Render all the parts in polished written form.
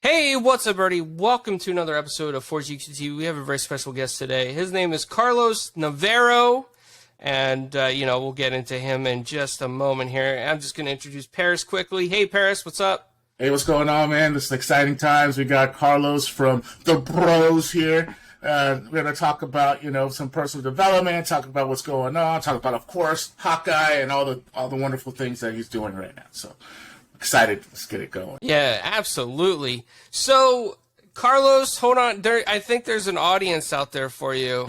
Hey, what's up, everybody? Welcome to another episode of 4GQT. We have a very special guest today. His name is Carlos Navarro, and, we'll get into him in just a moment here. I'm just going to introduce Paris quickly. Hey, Paris, what's up? Hey, what's going on, man? This is exciting times. We got Carlos from the Bros here. We're going to talk about, some personal development, talk about what's going on, talk about, of course, Hawkeye and all the wonderful things that he's doing right now. So excited. Let's get it going. Yeah, absolutely. So, Carlos, hold on. I think there's an audience out there for you.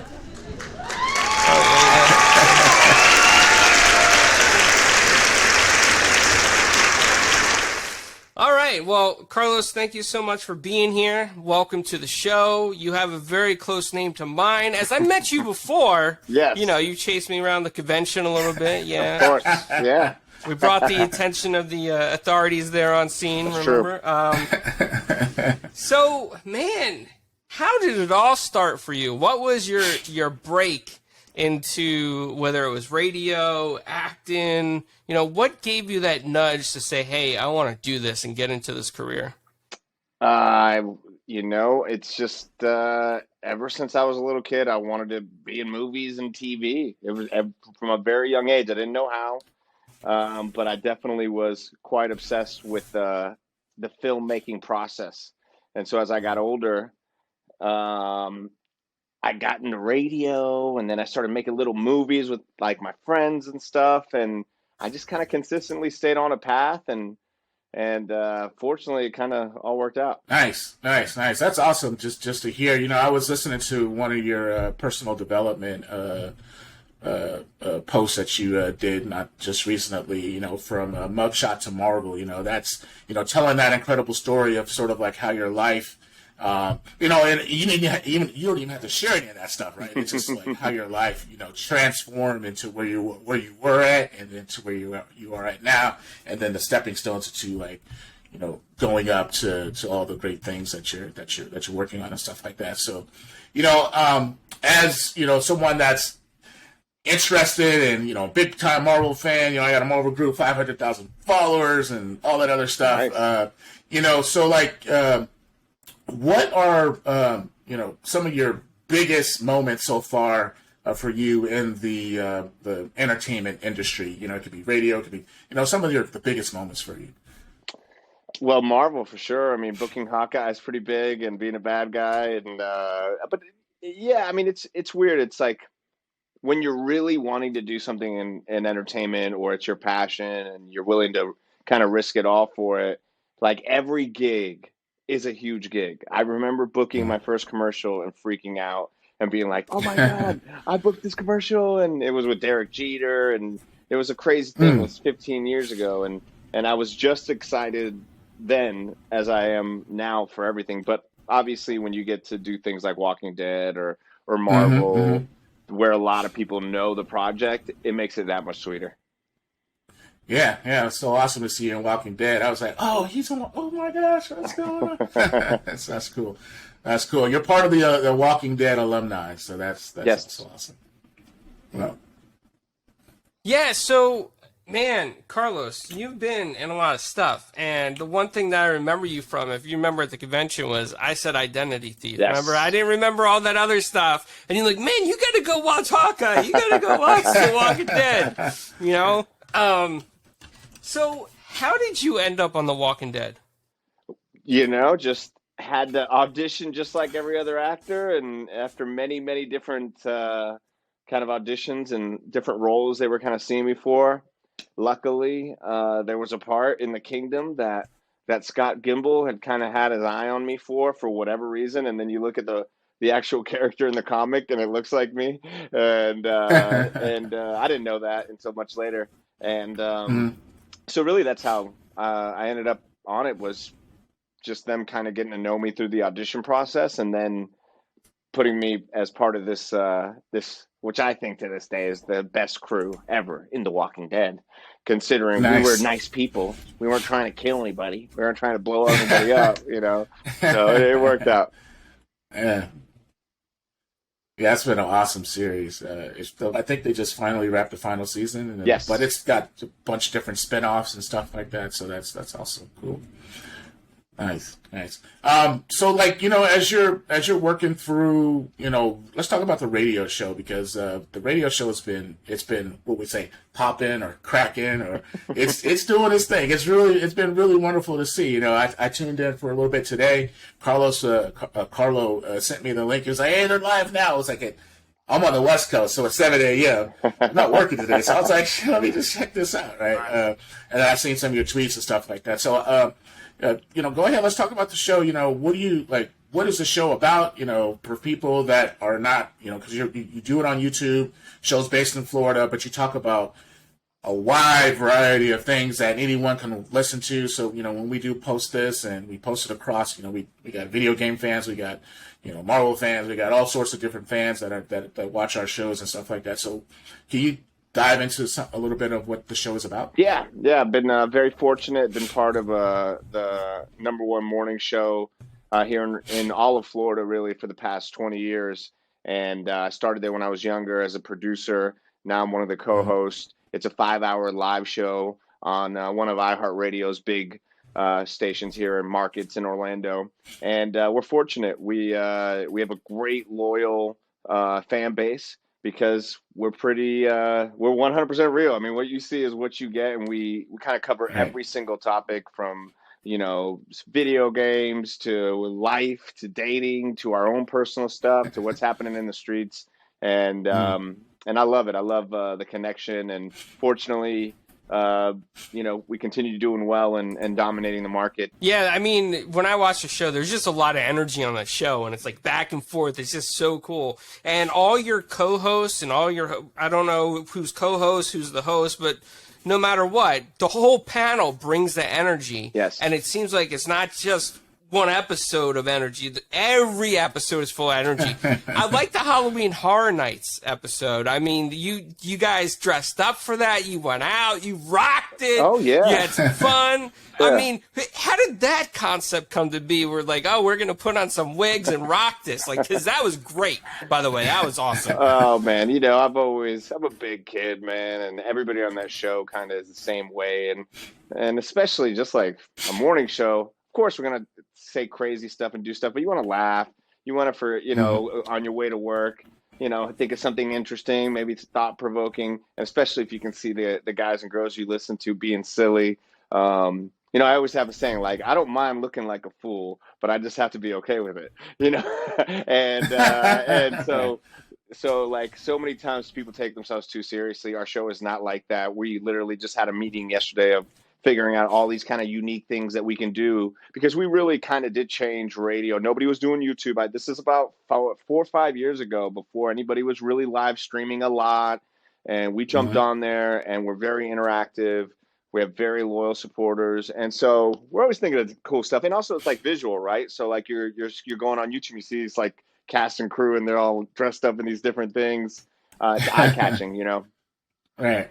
All right. Well, Carlos, thank you so much for being here. Welcome to the show. You have a very close name to mine. As I met you before, yes. You chased me around the convention a little bit. Yeah. Of course. Yeah. We brought the attention of the authorities there on scene, That's remember? So, man, how did it all start for you? What was your break into, whether it was radio, acting, what gave you that nudge to say, hey, I want to do this and get into this career? It's just ever since I was a little kid, I wanted to be in movies and TV. It was from a very young age. I didn't know how. But I definitely was quite obsessed with the filmmaking process. And so as I got older, I got into radio, and then I started making little movies with like my friends and stuff. And I just kind of consistently stayed on a path, and fortunately it kind of all worked out. Nice. That's awesome. Just to hear, I was listening to one of your personal development post that you did not just recently, from Mugshot to Marvel, that's, telling that incredible story of sort of like how your life, and you don't even have to share any of that stuff, right? It's just like how your life, transformed into where you were at, and then to where you are at now, and then the stepping stones to like, going up to all the great things that you're working on and stuff like that. So, as someone that's interested and big time Marvel fan, I got a Marvel group, 500,000 followers and all that other stuff. Nice. So like what are some of your biggest moments so far for you in the entertainment industry? It could be radio, it could be some of the biggest moments for you. Well, Marvel for sure. I mean, booking Hawkeye is pretty big, and being a bad guy, and but yeah, I mean, it's weird. It's like when you're really wanting to do something in entertainment, or it's your passion and you're willing to kind of risk it all for it, like every gig is a huge gig. I remember booking my first commercial and freaking out and being like, oh my God, I booked this commercial, and it was with Derek Jeter, and it was a crazy thing. It was 15 years ago, and I was just excited then as I am now for everything. But obviously when you get to do things like Walking Dead or Marvel, where a lot of people know the project, it makes it that much sweeter. Yeah, it's so awesome to see you in Walking Dead. I was like, oh, he's on. Oh my gosh, what's going on? That's cool. That's cool. You're part of the Walking Dead alumni, so that's yes. so awesome. Well, yeah. So, man, Carlos, you've been in a lot of stuff, and the one thing that I remember you from, if you remember at the convention, was I said identity thief. Yes. Remember, I didn't remember all that other stuff, and you're like, man, you got to go watch Hawkeye. You got to go watch The Walking Dead. So how did you end up on The Walking Dead? Just had to audition just like every other actor, and after many, many different kind of auditions and different roles they were kind of seeing me for, luckily there was a part in the Kingdom that Scott Gimble had kind of had his eye on me for whatever reason, and then you look at the actual character in the comic and it looks like me, and I didn't know that until much later, and so really that's how I ended up on it, was just them kind of getting to know me through the audition process, and then putting me as part of this which I think to this day is the best crew ever in The Walking Dead, considering we were nice people. We weren't trying to kill anybody. We weren't trying to blow everybody up, So it worked out. Yeah. Yeah, it's been an awesome series. I think they just finally wrapped the final season. Yes. But it's got a bunch of different spin-offs and stuff like that, so that's also cool. Nice, nice. So like, as you're working through, let's talk about the radio show, because the radio show it's been what we say, popping or cracking, or it's doing its thing. It's been really wonderful to see. I tuned in for a little bit today. Carlo sent me the link. He was like, "Hey, they're live now." I was like, I'm on the West Coast, so it's 7 a.m. I'm not working today, so I was like, let me just check this out, right? And I've seen some of your tweets and stuff like that. So, go ahead. Let's talk about the show. What do you like? What is the show about? For people that are not, because you do it on YouTube. Show's based in Florida, but you talk about a wide variety of things that anyone can listen to. So, when we do post this and we post it across, we got video game fans, we got, Marvel fans, we got all sorts of different fans that watch our shows and stuff like that. So, can you dive into a little bit of what the show is about? Yeah. I've been very fortunate, been part of the #1 morning show here in all of Florida, really, for the past 20 years. And I started there when I was younger as a producer. Now I'm one of the co-hosts. It's a 5-hour live show on one of iHeartRadio's big stations here in markets in Orlando. And we're fortunate. We have a great, loyal fan base, because we're we're 100% real. I mean, what you see is what you get, and we kind of cover every single topic from, video games to life to dating to our own personal stuff to what's happening in the streets. And I love it. I love the connection, and fortunately, we continue doing well and dominating the market. Yeah, I mean, when I watch the show, there's just a lot of energy on the show, and it's like back and forth. It's just so cool. And all your co-hosts and I don't know who's co-host, who's the host, but no matter what, the whole panel brings the energy. Yes. And it seems like it's not just one episode of energy. Every episode is full of energy. I like the Halloween Horror Nights episode. I mean, you guys dressed up for that. You went out. You rocked it. Oh, yeah. You had some fun. Yeah. I mean, how did that concept come to be? We're like, oh, we're going to put on some wigs and rock this. Like, because that was great, by the way. That was awesome. Oh, man. I'm a big kid, man. And everybody on that show kind of is the same way. And especially just like a morning show, of course, we're going to say crazy stuff and do stuff, but you want to laugh. You want to, on your way to work, think of something interesting, maybe it's thought provoking, and especially if you can see the guys and girls you listen to being silly. I always have a saying, like, I don't mind looking like a fool, but I just have to be okay with it, and so like so many times people take themselves too seriously. Our show is not like that. We literally just had a meeting yesterday of figuring out all these kind of unique things that we can do, because we really kind of did change radio. Nobody was doing YouTube. This is about 4 or 5 years ago, before anybody was really live streaming a lot. And we jumped on there, and we're very interactive. We have very loyal supporters. And so we're always thinking of cool stuff. And also it's like visual, right? So like you're going on YouTube, you see these like cast and crew, and they're all dressed up in these different things. It's eye-catching, Right.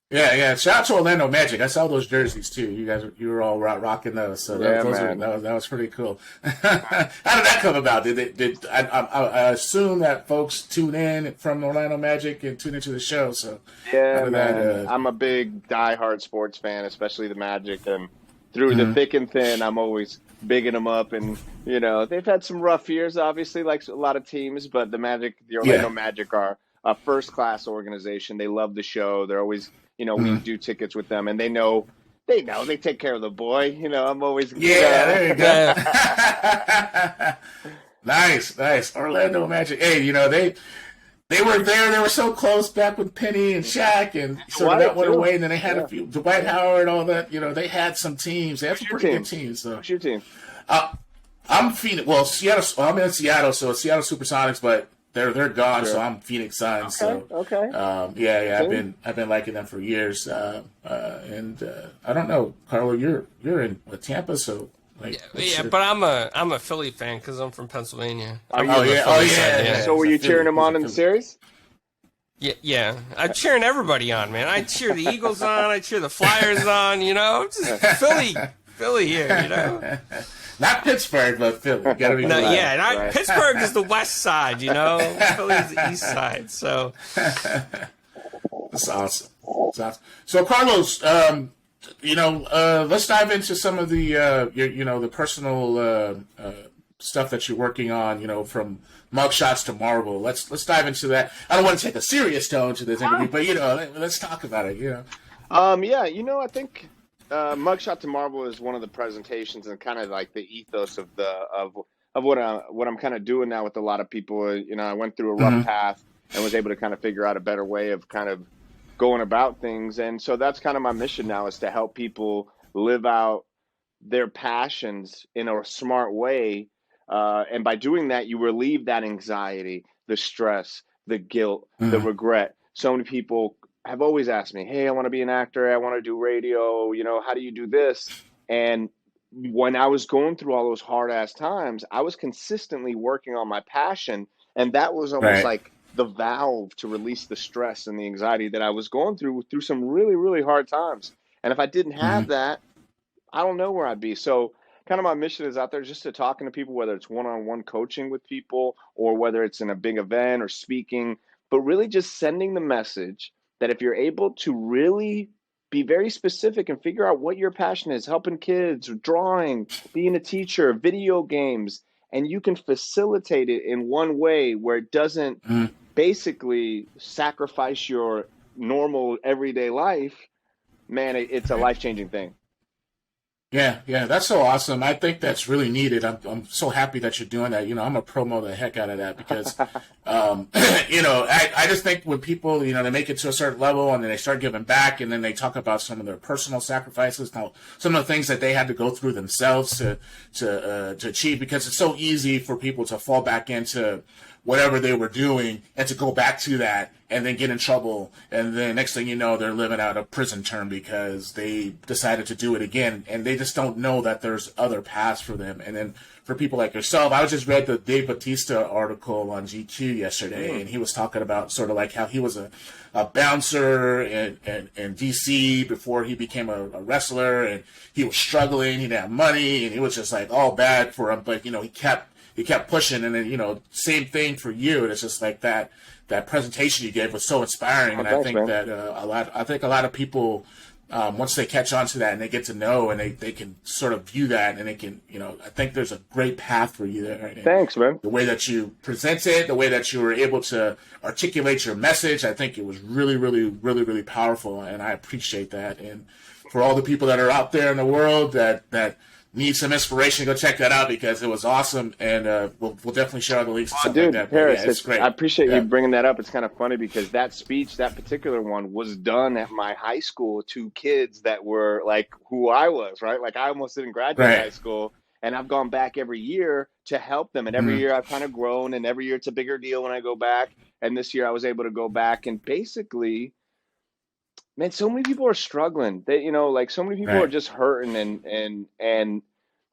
Yeah. Shout out to Orlando Magic. I saw those jerseys too. You were all rocking those. So that was pretty cool. How did that come about? I assume that folks tune in from Orlando Magic and tune into the show. So yeah, man. I'm a big diehard sports fan, especially the Magic, and through the thick and thin, I'm always bigging them up. And they've had some rough years, obviously, like a lot of teams. But the Orlando Magic are a first-class organization. They love the show. They're always we do tickets with them, and they know they take care of the boy. I'm always there you go. Nice. Orlando Magic. Hey, they were there. They were so close back with Penny and Shaq, and sort of that went away. And then they had a few, Dwight Howard, all that. They had some teams. They had some pretty good teams. So. What's your team? I'm Phoenix. Well, Seattle. I'm in Seattle, so it's Seattle SuperSonics, but they're gone, so I'm Phoenix Suns. Okay. I've been liking them for years, and I don't know, Carlo, you're in Tampa, so but I'm a Philly fan because I'm from Pennsylvania. So were you cheering them on in the series? Yeah. I'm cheering everybody on, man. I cheer the Eagles on. I cheer the Flyers on. Just Philly here. Not Pittsburgh, but Philly. Gotta be right. Pittsburgh is the west side, Philly's the east side. So that's awesome. So Carlos, let's dive into some of the the personal stuff that you're working on. From mugshots to Marvel. Let's dive into that. I don't want to take a serious tone to this interview, but let's talk about it. I think Mugshot to Marvel is one of the presentations and kind of like the ethos of what I'm kind of doing now with a lot of people. I went through a rough path and was able to kind of figure out a better way of kind of going about things. And so that's kind of my mission now, is to help people live out their passions in a smart way. And by doing that, you relieve that anxiety, the stress, the guilt, the regret. So many people have always asked me, hey, I want to be an actor. I want to do radio. How do you do this? And when I was going through all those hard ass times, I was consistently working on my passion. And that was almost like the valve to release the stress and the anxiety that I was going through some really, really hard times. And if I didn't have that, I don't know where I'd be. So kind of my mission is out there just to talking to people, whether it's one-on-one coaching with people or whether it's in a big event or speaking, but really just sending the message that if you're able to really be very specific and figure out what your passion is, helping kids, drawing, being a teacher, video games, and you can facilitate it in one way where it doesn't basically sacrifice your normal everyday life, man, it's a life-changing thing. Yeah, that's so awesome. I think that's really needed. I'm so happy that you're doing that. I'm gonna promo the heck out of that because, I just think when people, they make it to a certain level and then they start giving back and then they talk about some of their personal sacrifices, some of the things that they had to go through themselves to achieve, because it's so easy for people to fall back into whatever they were doing and to go back to that and then get in trouble. And then next thing you know, they're living out a prison term because they decided to do it again. And they just don't know that there's other paths for them. And then for people like yourself, I just read the Dave Bautista article on GQ yesterday, and he was talking about sort of like how he was a bouncer in DC before he became a wrestler, and he was struggling, he didn't have money, and it was just like all bad for him. But, he kept pushing, and then, same thing for you. It's just like that presentation you gave was so inspiring. And I think that a lot of people, once they catch on to that and they get to know and they can sort of view that and they can, I think there's a great path for you there. And thanks, man. The way that you present it, the way that you were able to articulate your message, I think it was really, really, really, really powerful. And I appreciate that. And for all the people that are out there in the world that need some inspiration, go check that out because it was awesome, and we'll definitely share the links and stuff like that. Harris, it's great. I appreciate you bringing that up. It's kind of funny because that speech, that particular one, was done at my high school to kids that were like who I was, right? Like I almost didn't graduate high school, and I've gone back every year to help them, and every year I've kind of grown, and every year it's a bigger deal when I go back. And this year I was able to go back and basically, man, so many people are struggling. They, like so many people are just hurting,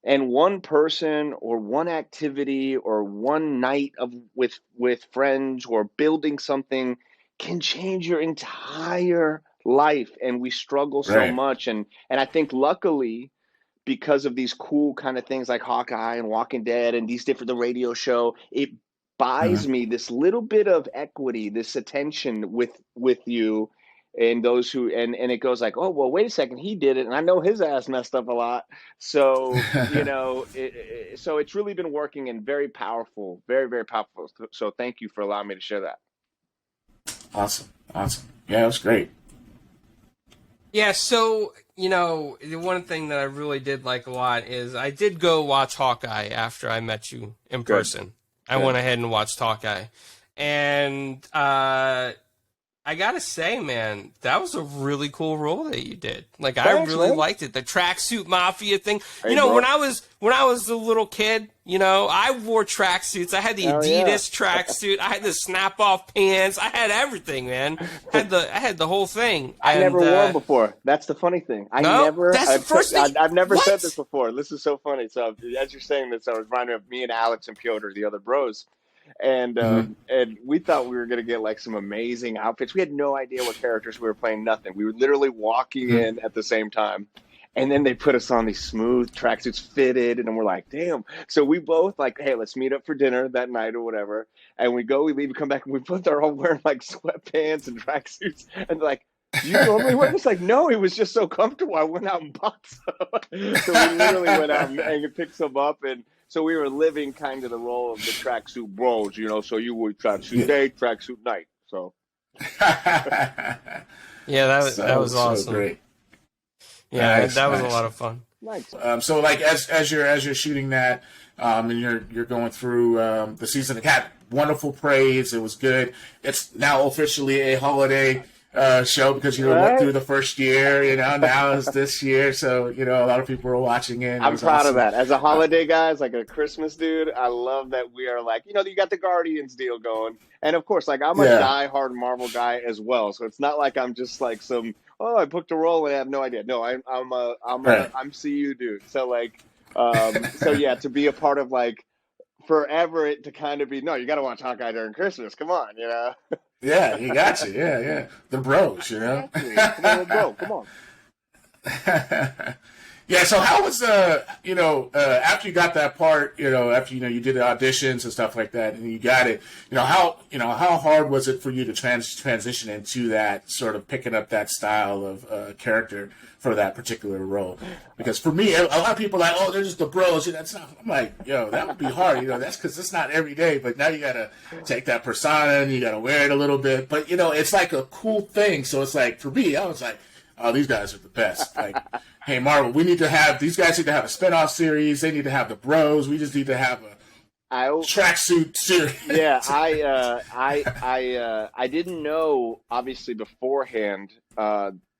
and one person or one activity or one night with friends or building something can change your entire life. And we struggle so much. And I think luckily, because of these cool kind of things like Hawkeye and Walking Dead and the radio show, it buys me this little bit of equity, this attention with you. And those who and it goes like, oh well, wait a second, he did it, and I know his ass messed up a lot. So so it's really been working and very powerful, very, very powerful. So thank you for allowing me to share that. Awesome. Yeah, it was great. Yeah, so the one thing that I really did like a lot is I did go watch Hawkeye after I met you in person. I went ahead and watched Hawkeye, and I gotta say, man, that was a really cool role that you did. Like, I really liked it. The tracksuit mafia thing. When I was a little kid, I wore tracksuits. I had the Adidas tracksuit. I had the snap-off pants. I had everything, man. I had the whole thing. I never wore them before. That's the funny thing. I've never said this before. This is so funny. So as you're saying this, I was reminded of me and Alex and Piotr, the other bros. And we thought we were going to get like some amazing outfits. We had no idea what characters we were playing, nothing. We were literally walking in at the same time. And then they put us on these smooth tracksuits fitted. And we're like, damn. So we both like, hey, let's meet up for dinner that night or whatever. And we leave, we come back, and we both are all wearing like sweatpants and tracksuits. And like, Do you normally wear this? Like, no, it was just so comfortable. I went out and bought some. So we literally went out and picked some up. And so we were living kind of the role of the tracksuit bros, you know. So you would tracksuit day, tracksuit night. So. Yeah, that was awesome. So great. Yeah, that was a lot of fun. Nice. So like as you're shooting that, and you're going through the season, it got wonderful praise. It was good. It's now officially a holiday show because went through the first year. You know, now it's this year, so a lot of people are watching it. I'm proud of that. As a holiday guy, as like a Christmas dude, I love that we are like, you got the Guardians deal going, and of course, like I'm a diehard Marvel guy as well. So it's not like I'm just like some. Oh, I booked a role and I have no idea. No, I'm CU dude. So like, so yeah, to be a part of like forever, it to kind of be no, you got to watch Hawkeye during Christmas. Come on, Yeah, you got you. Yeah, the bros, Exactly. Come on, bro. Come on. Yeah. So how was after you got that part, after you did the auditions and stuff like that, and you got it, how hard was it for you to transition into that sort of picking up that style of character for that particular role? Because for me, a lot of people are like, oh, they're just the bros. That's not. I'm like, that would be hard. That's because it's not every day. But now you got to take that persona and you got to wear it a little bit. But it's like a cool thing. So it's like for me, I was like, oh, these guys are the best. Like, hey, Marvel, these guys need to have a spinoff series. They need to have the bros. We just need to have a tracksuit series. Yeah, I didn't know, obviously, beforehand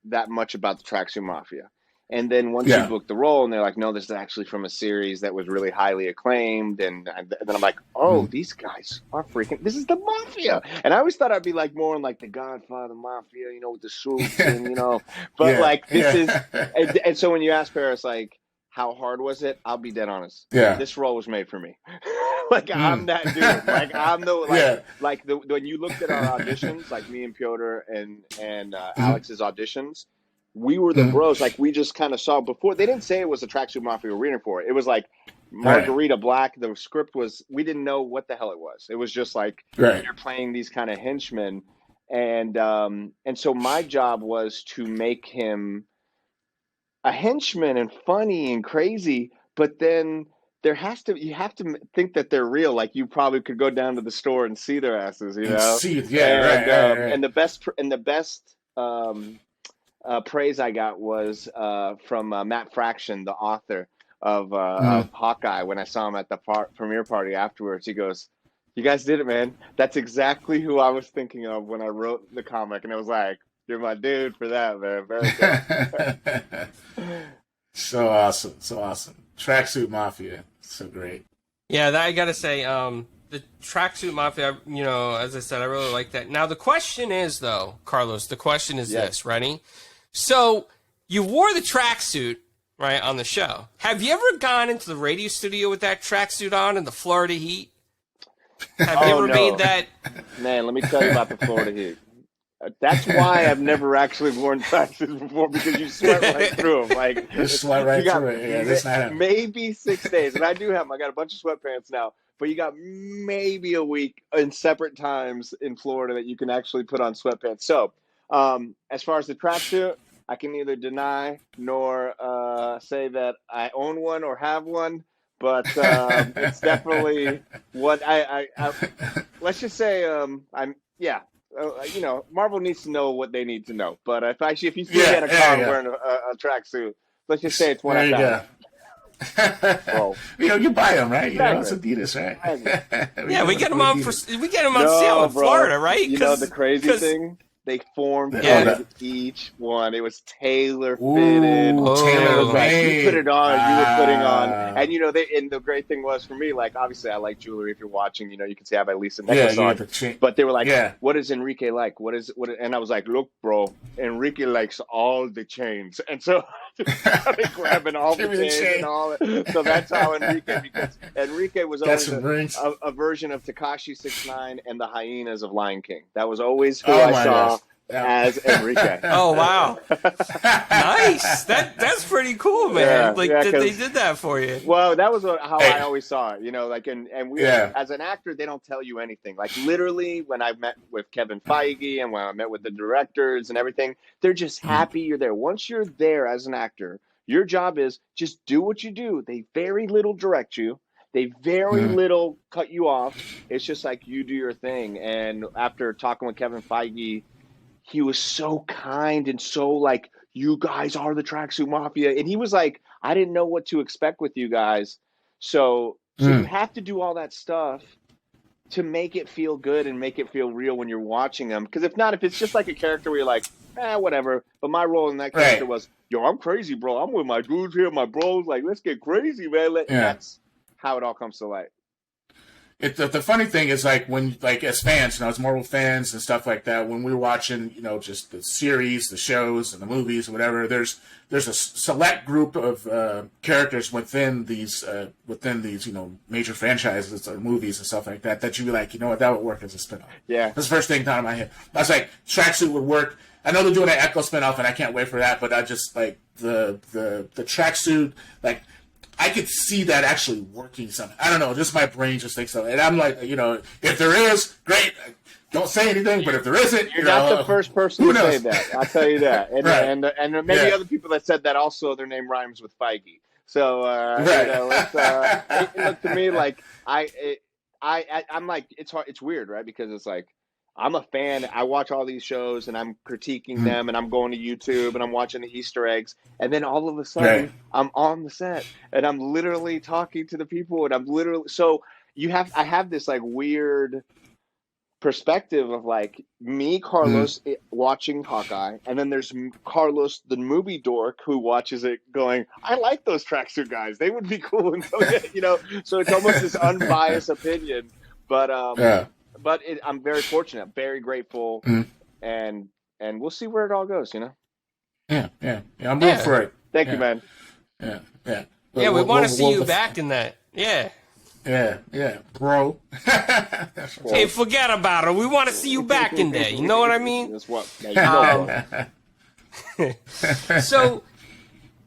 that much about the Tracksuit Mafia. And then once you book the role and they're like, no, this is actually from a series that was really highly acclaimed. And then I'm like, oh, these guys are freaking, this is the Mafia. And I always thought I'd be like more in like the Godfather Mafia, with the suits and, but like this is, and so when you ask Paris, like, how hard was it? I'll be dead honest. Yeah. This role was made for me. Like I'm that dude. Like I'm the, when you looked at our auditions, like me and Piotr and Alex's auditions, we were the bros. Like we just kind of saw before. They didn't say it was a Tracksuit Mafia we were reading for. It was like Margarita Black. The script was, we didn't know what the hell it was. It was just like you're playing these kind of henchmen, and so my job was to make him a henchman and funny and crazy, but then you have to think that they're real. Like you probably could go down to the store and see their asses, See it, right. And the best praise I got was from Matt Fraction, the author of Hawkeye. When I saw him at the premiere party afterwards, he goes, "You guys did it, man. That's exactly who I was thinking of when I wrote the comic." And I was like, "You're my dude for that, man. Very good." So awesome. Tracksuit Mafia, so great. Yeah, I gotta say, the Tracksuit Mafia, as I said, I really like that. Now the question is, though, Carlos, this, ready? So you wore the tracksuit, right, on the show. Have you ever gone into the radio studio with that tracksuit on in the Florida heat? Have you ever made that? Man, let me tell you about the Florida heat. That's why I've never actually worn tracksuits before, because you sweat right through them. Like you sweat right through it. Yeah, that's not happening. Maybe 6 days, and I do have them. I got a bunch of sweatpants now, but you got maybe a week in separate times in Florida that you can actually put on sweatpants. So, as far as the tracksuit, I can neither deny nor say that I own one or have one, but it's definitely what I let's just say Marvel needs to know what they need to know. But if you see me at a con wearing a tracksuit, let's just say it's one I got. Well, you buy them, right? It's Adidas, right? We get them on sale in Florida, right? The crazy thing. They formed each one. It was tailor fitted. Tailor made. You put it on. You were putting on, and and the great thing was for me, like obviously I like jewelry. If you're watching, you can see I have at least a necklace on. But they were like, "What is Enrique like? What?" And I was like, "Look, bro, Enrique likes all the chains." And so I started grabbing all the chains and all it. So that's how Enrique, because Enrique was always a version of Tekashi 6ix9ine and the hyenas of Lion King. That was always who I saw. as Enrique. Oh wow, nice. That's pretty cool, man. Yeah, Like yeah, that they did that for you. Well, that was how I always saw it, like, and we, Yeah. as an actor, they don't tell you anything. Like, literally, when I met with Kevin Feige and when I met with the directors and everything, they're just happy you're there. Once you're there as an actor, your job is just do what you do. They very little direct you. They very little cut you off. It's just like you do your thing. And after talking with Kevin Feige, he was so kind and so like, you guys are the Tracksuit Mafia. And he was like, I didn't know what to expect with you guys. So you have to do all that stuff to make it feel good and make it feel real when you're watching them. Because if not, if it's just like a character where you're like, whatever. But my role in that character was, yo, I'm crazy, bro. I'm with my dudes here, my bros. Like, let's get crazy, man. That's how it all comes to light. The funny thing is, like, when, like, as fans, as Marvel fans and stuff like that, when we're watching, just the series, the shows, and the movies, or whatever, there's a select group of characters within these major franchises or movies and stuff like that you'd be like, you know what, that would work as a spinoff. Yeah, that's the first thing down in my head. I was like, Tracksuit would work. I know they're doing an Echo spinoff, and I can't wait for that. But I just like the Tracksuit, like. I could see that actually working something. I don't know, just my brain just thinks so. And I'm like, if there is, great. Don't say anything, but if there isn't, you're not the first person to say that. I'll tell you that. And and there may be other people that said that also. Their name rhymes with Feige. So it looked to me like I'm like, it's hard. It's weird, right? Because it's like, I'm a fan. I watch all these shows and I'm critiquing them and I'm going to YouTube and I'm watching the Easter eggs. And then all of a sudden I'm on the set and I'm literally talking to the people and I have this like weird perspective of like me, Carlos, watching Hawkeye. And then there's Carlos, the movie dork, who watches it going, I like those tracksuit guys. They would be cool. And so it's almost this unbiased opinion. But, But I'm very fortunate, very grateful, and we'll see where it all goes, Yeah, I'm rooting for it. Thank you, man. Yeah. We want to see you back in that. Yeah. Yeah, bro. Hey, forget about it. We want to see you back in there. You know what I mean? That's what. So,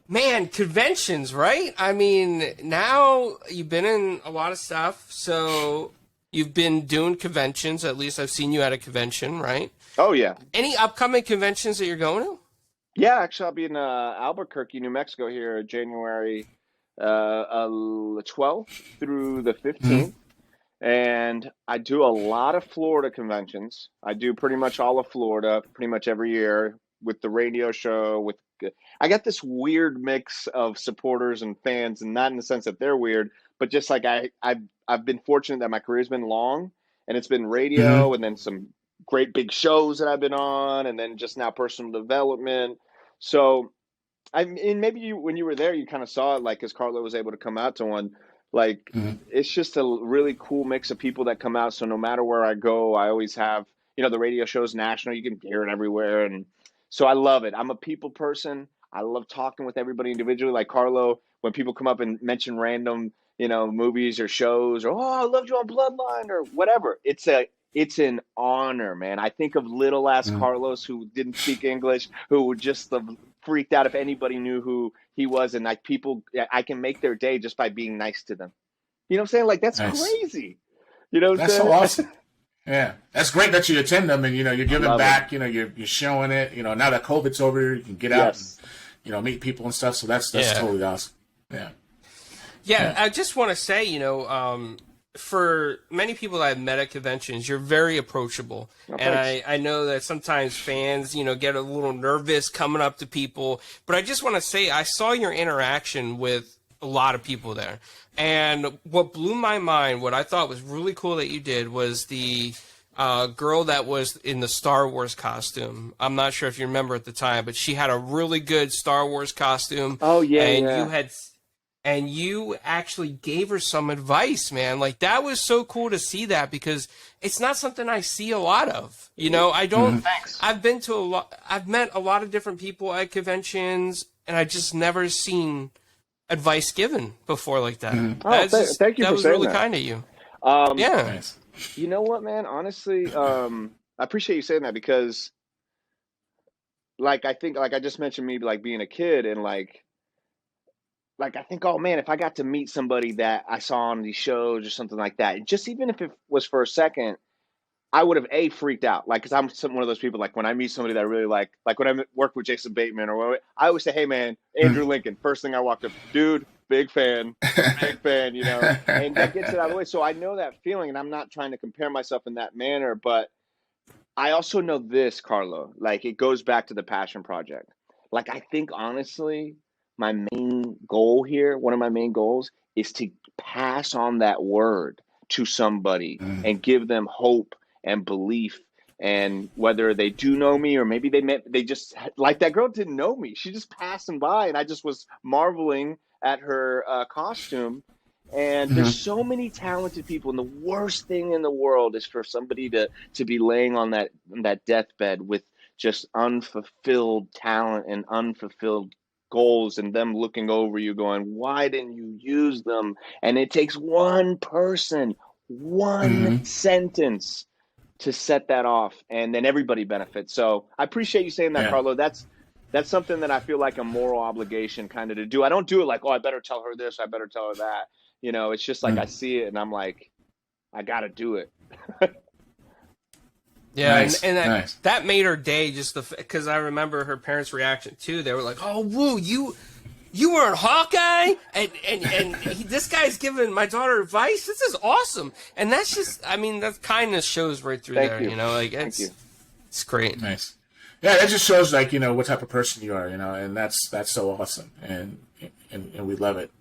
man, conventions, right? I mean, now you've been in a lot of stuff, so. You've been doing conventions. At least I've seen you at a convention, right? Oh, yeah. Any upcoming conventions that you're going to? Yeah, actually, I'll be in Albuquerque, New Mexico here, January 12th through the 15th. And I do a lot of Florida conventions. I do pretty much all of Florida, pretty much every year with the radio show. I got this weird mix of supporters and fans, and not in the sense that they're weird, but just like I've been fortunate that my career's been long, and it's been radio, and then some great big shows that I've been on, and then just now personal development. So, I mean, maybe when you were there, you kind of saw it, like, because Carlo was able to come out to one. Like, it's just a really cool mix of people that come out. So no matter where I go, I always have, the radio show's national. You can hear it everywhere, and so I love it. I'm a people person. I love talking with everybody individually. Like Carlo, when people come up and mention random movies or shows, or, I loved you on Bloodline or whatever. It's an honor, man. I think of little ass Carlos, who didn't speak English, who would just freaked out if anybody knew who he was. And like I can make their day just by being nice to them. You know what I'm saying? Like, that's crazy. You know what I'm saying? That's so awesome. Yeah. That's great that you attend them and, you're giving back, you're showing it, now that COVID's over, you can get out and, meet people and stuff. So that's totally awesome. Yeah. Yeah, I just want to say, for many people that I've met at conventions, you're very approachable. And I know that sometimes fans, get a little nervous coming up to people. But I just want to say, I saw your interaction with a lot of people there. And what blew my mind, what I thought was really cool that you did, was the girl that was in the Star Wars costume. I'm not sure if you remember at the time, but she had a really good Star Wars costume. Oh, yeah, and you actually gave her some advice, man. Like, that was so cool to see that, because it's not something I see a lot of. I don't. I've been to a lot. I've met a lot of different people at conventions, and I just never seen advice given before like that. Thank you. That was really kind of you. Yeah. Nice. You know what, man? Honestly, I appreciate you saying that, because like I think, like I just mentioned, me like being a kid, and like I think, oh man, if I got to meet somebody that I saw on these shows or something like that, just even if it was for a second, I would have freaked out, like, because one of those people, like when I meet somebody that I really like when I work with Jason Bateman or what, I always say, hey man, Andrew Lincoln, first thing I walked up, dude, big fan, you know, and that gets it out of the way. So I know that feeling, and I'm not trying to compare myself in that manner, but I also know this, Carlo, like it goes back to the passion project. Like I think honestly, my main goal here, one of my main goals is to pass on that word to somebody and give them hope and belief. And whether they do know me, or maybe they just, like that girl didn't know me. She just passing by, and I just was marveling at her costume. And there's so many talented people, and the worst thing in the world is for somebody to be laying on that deathbed with just unfulfilled talent and unfulfilled goals, and them looking over you going, why didn't you use them? And it takes one person, one sentence to set that off, and then everybody benefits. So I appreciate you saying that, Yeah. Carlo. That's something that I feel like a moral obligation kind of to do. I don't do it like, oh, I better tell her this, I better tell her that. You know, it's just like I see it and I'm like, I got to do it. Yeah, Nice, and nice. that made her day, just because I remember her parents' reaction too. They were like, "Oh, woo, you were in Hawkeye, and this guy's giving my daughter advice. This is awesome." And that's just, I mean, that kindness shows right through there. You know, like it's great. Nice. Yeah, that just shows like, you know, what type of person you are, you know, and that's so awesome, and we love it.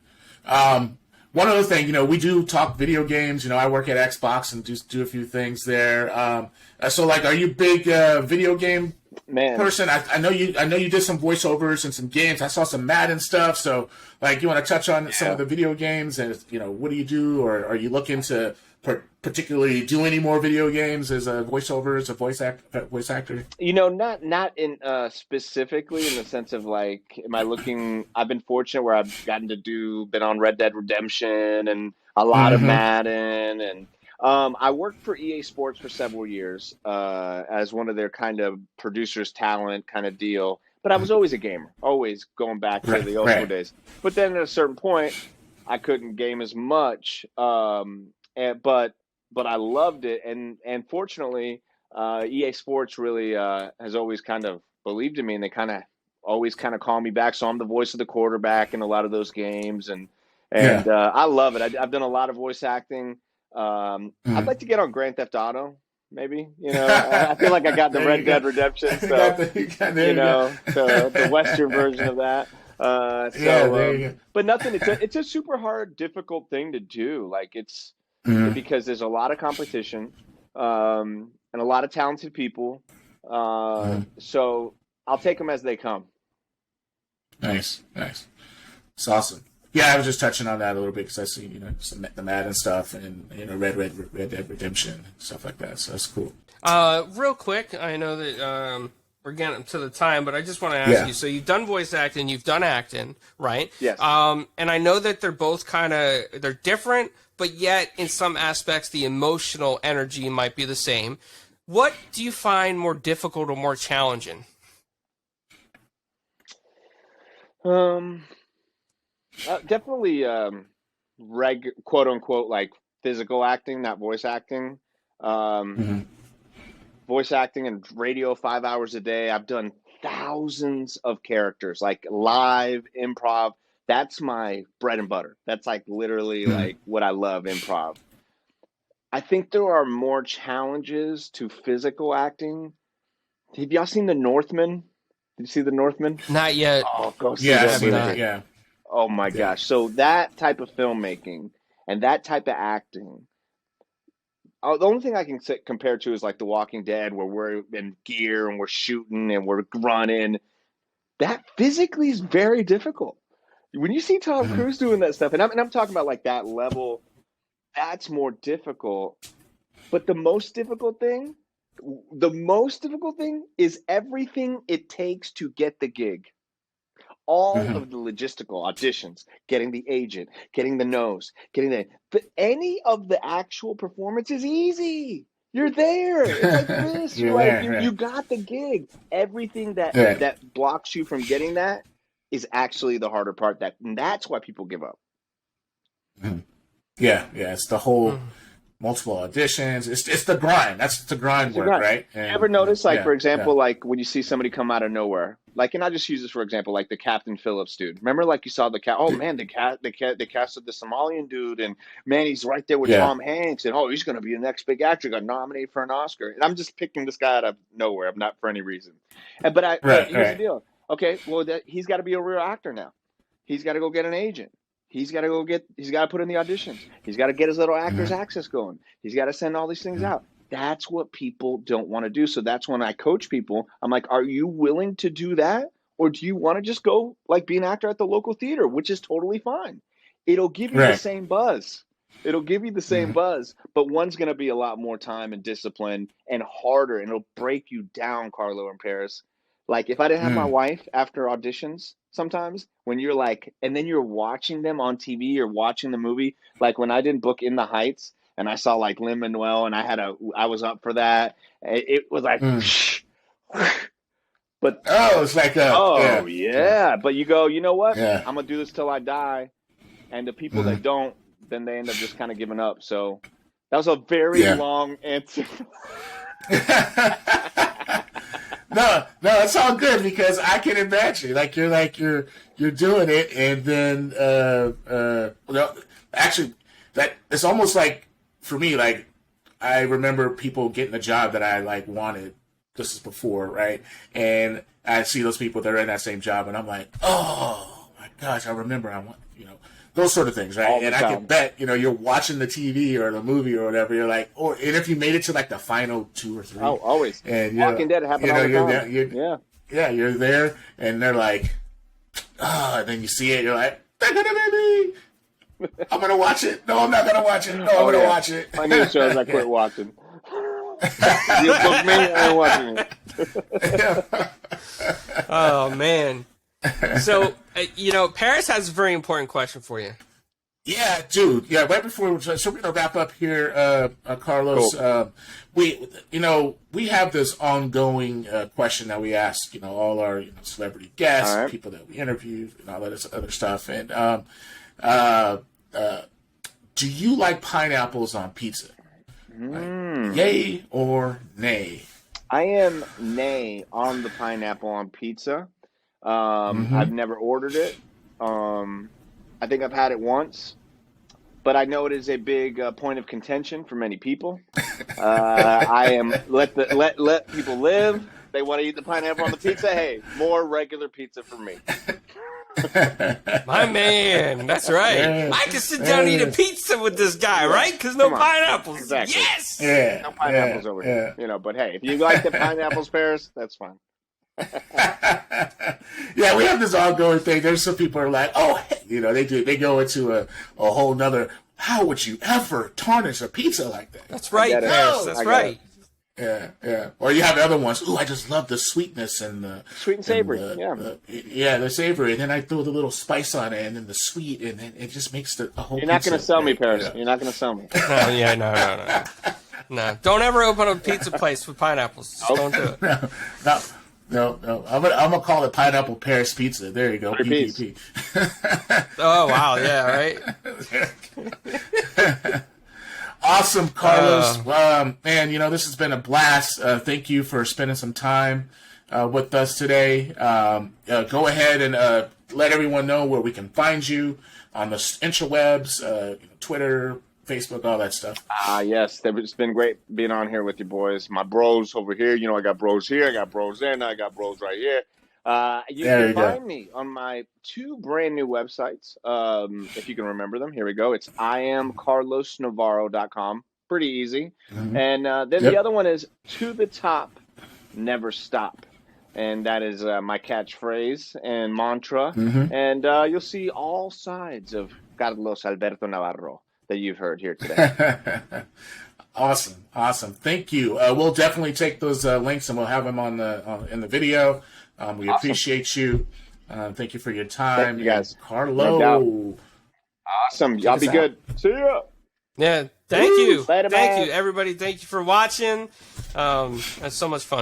One other thing, you know, we do talk video games. You know, I work at Xbox and do a few things there. So, like, are you a big video game person? I know you did some voiceovers and some games. I saw some Madden stuff. So, like, you want to touch on some of the video games, and you know, what do you do, or are you looking to particularly do any more video games as a voiceover, as a voice actor? You know, not in specifically in the sense of like, am I looking? I've been fortunate where I've gotten to been on Red Dead Redemption and a lot of Madden, and I worked for EA Sports for several years as one of their kind of producers talent kind of deal. But I was always a gamer, always going back to the old school days. But then at a certain point, I couldn't game as much. But I loved it, and fortunately, EA Sports really has always kind of believed in me, and they kind of always kind of call me back. So I'm the voice of the quarterback in a lot of those games, and I love it. I've done a lot of voice acting. I'd like to get on Grand Theft Auto, maybe. You know, I feel like I got the Red Dead Redemption, so you know, the Western version of that. But nothing. It's a super hard, difficult thing to do. Like it's. Because there's a lot of competition and a lot of talented people. So I'll take them as they come. Nice. It's awesome. Yeah, I was just touching on that a little bit because I see, you know, the Madden stuff and, you know, Red Dead Redemption, stuff like that. So that's cool. Real quick, I know that we're getting to the time, but I just want to ask you. So you've done voice acting, you've done acting, right? Yes. And I know that they're both they're different, but yet in some aspects the emotional energy might be the same. What do you find more difficult or more challenging? Definitely quote unquote like physical acting, not voice acting. Voice acting and radio 5 hours a day. I've done thousands of characters, like live improv. That's my bread and butter. That's like literally like what I love, improv. I think there are more challenges to physical acting. Have y'all seen The Northman? Did you see The Northman? Not yet. Oh, go see that movie. Yeah. Oh my gosh. So that type of filmmaking and that type of acting, the only thing I can compare to is like The Walking Dead, where we're in gear and we're shooting and we're running. That physically is very difficult. When you see Tom Cruise doing that stuff, and I'm talking about like that level, that's more difficult. But the most difficult thing is everything it takes to get the gig. All of the logistical auditions, getting the agent, getting the nose, any of the actual performance is easy. You're there. It's like this. You're Like there, right. you got the gig. Everything that Right. that blocks you from getting that is actually the harder part. And that's why people give up. Yeah, it's the whole Mm. multiple auditions. It's the grind. That's the grind It's a work, grind. right? You And ever notice, like, yeah, for example, like when you see somebody come out of nowhere, like, and I'll just use this for example, like the Captain Phillips dude. Remember, like you saw the cat. Oh man, they casted the Somalian dude, and man, he's right there with yeah, Tom Hanks, and oh, he's gonna be the next big actor, got nominated for an Oscar. And I'm just picking this guy out of nowhere. I'm not for any reason. But right, here's the right. deal. Okay, well, he's got to be a real actor now. He's got to go get an agent. He's got to put in the auditions. He's got to get his little actors Mhm, access going. He's got to send all these things out. That's what people don't want to do. So that's when I coach people. I'm like, are you willing to do that? Or do you want to just go like be an actor at the local theater, which is totally fine. It'll give you the right. same buzz. It'll give you the same Mhm, buzz, but one's going to be a lot more time and discipline and harder, and it'll break you down, Carlo and Paris. Like if I didn't have my mm, wife after auditions, sometimes when you're like, and then you're watching them on TV or watching the movie, like when I didn't book In the Heights and I saw like Lin-Manuel and I was up for that. It was like, mm. but Oh, it's like oh yeah, yeah, but you go, you know what? yeah. I'm gonna do this till I die, and the people that Mhm. don't, then they end up just kind of giving up. So that was a very Yeah. long answer. No, it's all good because I can imagine you're doing it, and then well, actually, that it's almost like for me, like I remember people getting a job that I like wanted. This is before, right? And I see those people that are in that same job, and I'm like, oh my gosh, I remember I want, those sort of things, right? All the And I time. can bet, you're watching the TV or the movie or whatever. You're like, and if you made it to like the final 2 or 3, Oh, always. and Walking Dead happened all the you're time. there, Yeah. yeah, you're there, and they're like, and then you see it, you're like, they're gonna make me. I'm gonna watch it. No, I'm not gonna watch it. No, I'm gonna watch it. I knew shows I quit watching. You book me, I ain't watching it. Oh man. So Paris has a very important question for you. Yeah, dude. Yeah, right before, so we're gonna wrap up here, Carlos. Cool. We have this ongoing question that we ask, all our celebrity guests, All right. people that we interview, and all that other stuff. And do you like pineapples on pizza? Like, yay or nay? I am nay on the pineapple on pizza. I've never ordered it. I think I've had it once, but I know it is a big point of contention for many people. I am let people live. They want to eat the pineapple on the pizza. Hey, more regular pizza for me. My man, that's right. Yeah. I can sit down and eat a pizza with this guy, right? Because no Come on. pineapples. Exactly. Yes. Yeah, No pineapples over here, But hey, if you like the pineapples, Paris, that's fine. Yeah, we have this ongoing thing. There's some people are like, oh, they go into a whole nother. How would you ever tarnish a pizza like that? That's right, get it. Paris. No. That's I get right. Yeah. Or you have other ones. Ooh, I just love the sweetness and the Sweet and savory, the savory, and then I throw the little spice on it, and then the sweet, and then it just makes the whole. You're not going to pizza sell me, great. Paris. Yeah. You're not going to sell me. Oh, yeah, no. No, don't ever open a pizza place with pineapples. Just don't do it. No. I'm gonna call it Pineapple Paris Pizza. There you go. Three PPP. Oh, wow, yeah, right? Awesome, Carlos. Man, this has been a blast. Thank you for spending some time with us today. Go ahead and let everyone know where we can find you on the interwebs, Twitter, Facebook, all that stuff. Yes, it's been great being on here with you boys. My bros over here, I got bros here, I got bros there, and I got bros right here. You can find me on my 2 brand new websites, if you can remember them. Here we go. It's IamCarlosNavarro.com. Pretty easy. Mm-hmm. And then the other one is To the Top, Never Stop. And that is my catchphrase and mantra. Mm-hmm. And you'll see all sides of Carlos Alberto Navarro that you've heard here today. Awesome. Thank you. We'll definitely take those links and we'll have them in the video. We appreciate you. Thank you for your time. Thank you guys. Carlo. No doubt. Awesome. Y'all be good. See ya. Yeah. Thank you. Later, Thank man. you, everybody. Thank you for watching. That's so much fun.